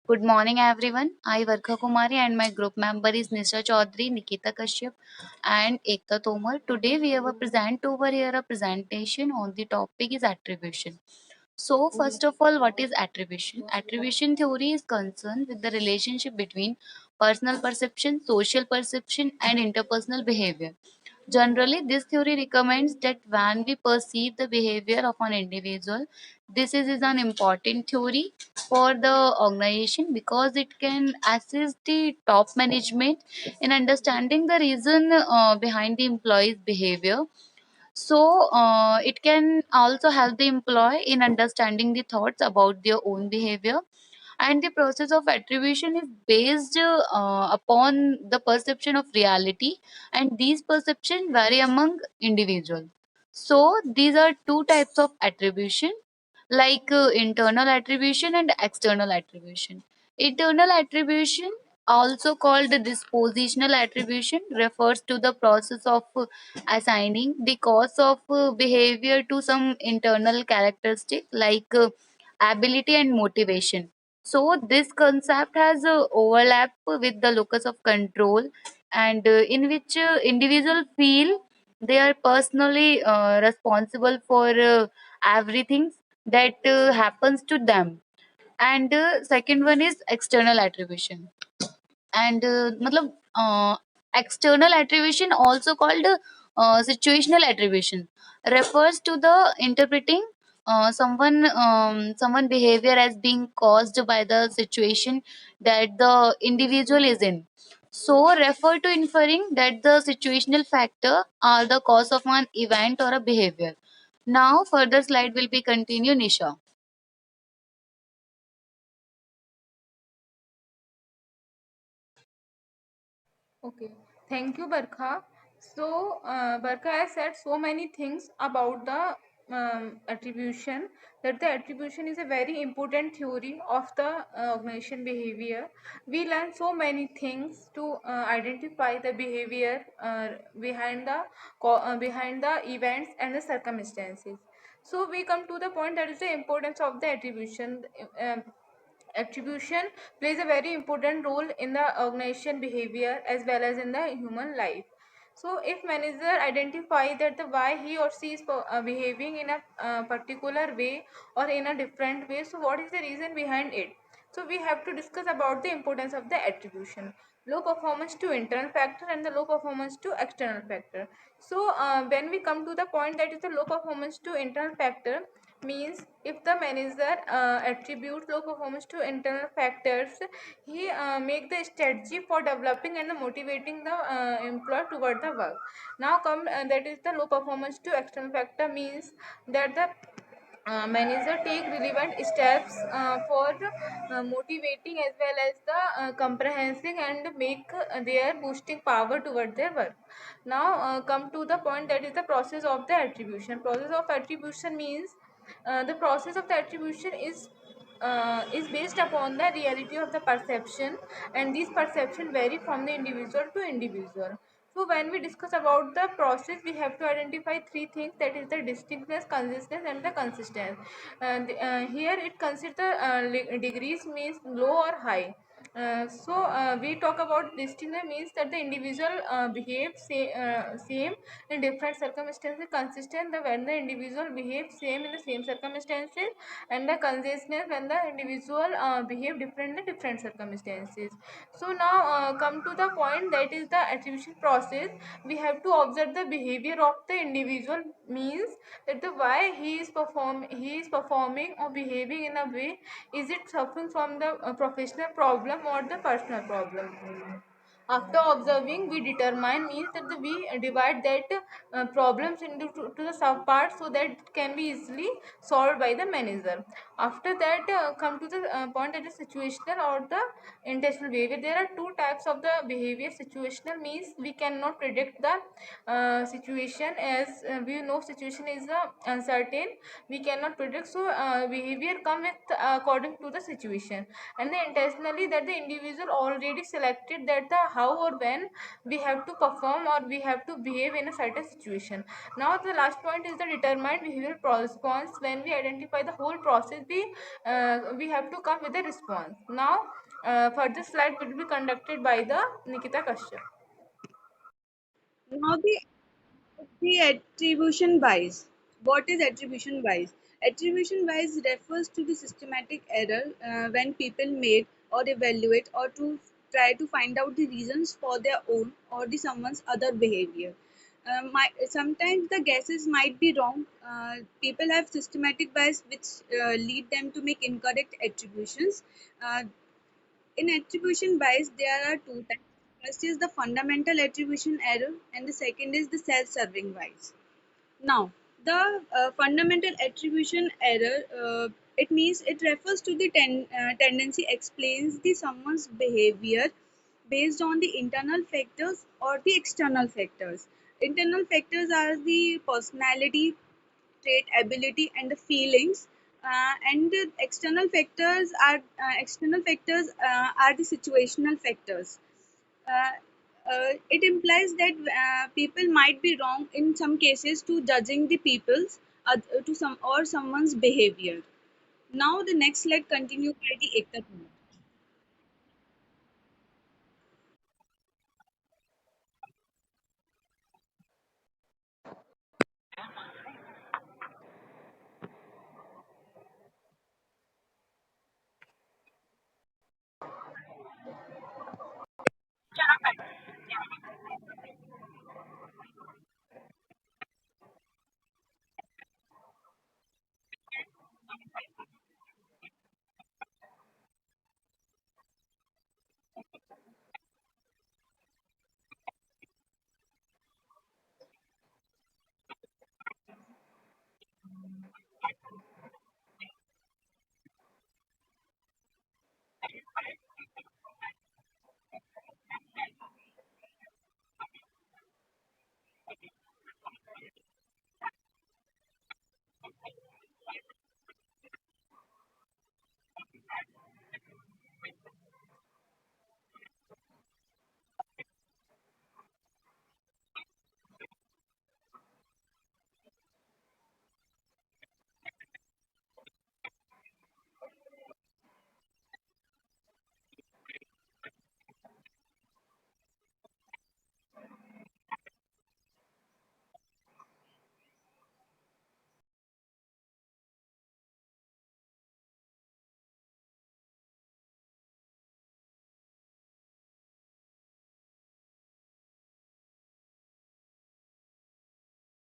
Good morning, everyone. I Varkha Kumari and my group member is Nisha Chaudhary, Nikita Kashyap, and Ekta Tomar. Today we have a present over here a presentation on the topic is attribution. So, first of all, what is attribution? Attribution theory is concerned with the relationship between personal perception, social perception, and interpersonal behavior. Generally, this theory recommends that when we perceive the behavior of an individual, this is an important theory for the organization because it can assist the top management in understanding the reason behind the employee's behavior. So, it can also help the employee in understanding the thoughts about their own behavior, and the process of attribution is based upon the perception of reality, and these perceptions vary among individuals. So these are two types of attribution, like internal attribution and external attribution. Internal attribution, also called dispositional attribution, refers to the process of assigning the cause of behavior to some internal characteristic like ability and motivation. So this concept has overlap with the locus of control, and in which individual feel they are personally responsible for everything that happens to them. And second one is external attribution. And external attribution, also called situational attribution, refers to the interpreting someone behavior as being caused by the situation that the individual is in. So refer to inferring that the situational factor are the cause of an event or a behavior. Now further slide will be continue, Nisha. Okay, thank you, Barkha. So, Barkha has said so many things about the attribution, that the attribution is a very important theory of the organization behavior. We learn so many things to identify the behavior behind the events and the circumstances. So, we come to the point that is the importance of the attribution. Attribution plays a very important role in the organization behavior as well as in the human life. So if manager identify that the why he or she is behaving in a particular way or in a different way, so what is the reason behind it? So we have to discuss about the importance of the attribution. Low performance to internal factor and the low performance to external factor. So when we come to the point that is the low performance to internal factor, means if the manager attributes low performance to internal factors, he make the strategy for developing and motivating the employee toward the work. Now come that is the low performance to external factor, means that the manager take relevant steps for motivating as well as the comprehending and make their boosting power toward their work. Now come to the point that is the process of the attribution. Process of attribution means the process of the attribution is based upon the reality of the perception, and these perception vary from the individual to individual. So when we discuss about the process, we have to identify three things, that is the distinctness, consistence, and the consistency. Here it considers the degrees, means low or high. We talk about distinctness means that the individual behaves same in different circumstances. Consistent, the when the individual behaves same in the same circumstances, and the consciousness when the individual behave different in different circumstances. So now come to the point that is the attribution process. We have to observe the behavior of the individual, means that the why he is performing or behaving in a way, is it suffering from the professional problem or the personal problem. After observing, we determine, means that we divide that problems into to the sub parts so that it can be easily solved by the manager. After that, come to the point that is situational or the intentional behavior. There are two types of the behavior. Situational means we cannot predict the situation, as we know situation is uncertain, we cannot predict. So behavior come with according to the situation. And then intentionally, that the individual already selected that the how or when we have to perform or we have to behave in a certain situation. Now the last point is the determined behavioral response. When we identify the whole process, we have to come with a response. Now further slide will be conducted by the Nikita Kashyap. Now the attribution bias. What is attribution bias? Attribution bias refers to the systematic error when people make or evaluate or to try to find out the reasons for their own or the someone's other behavior. Sometimes the guesses might be wrong. People have systematic bias which lead them to make incorrect attributions. Uh, in attribution bias, there are two types. First is the fundamental attribution error, and the second is the self-serving bias. Now, the fundamental attribution error, it means it refers to the tendency explains the someone's behavior based on the internal factors or the external factors. Internal factors are the personality, trait, ability, and the feelings. And the external factors are the situational factors. Uh, it implies that people might be wrong in some cases to judging the people's to some or someone's behavior. Now the next slide continued by the Ekta.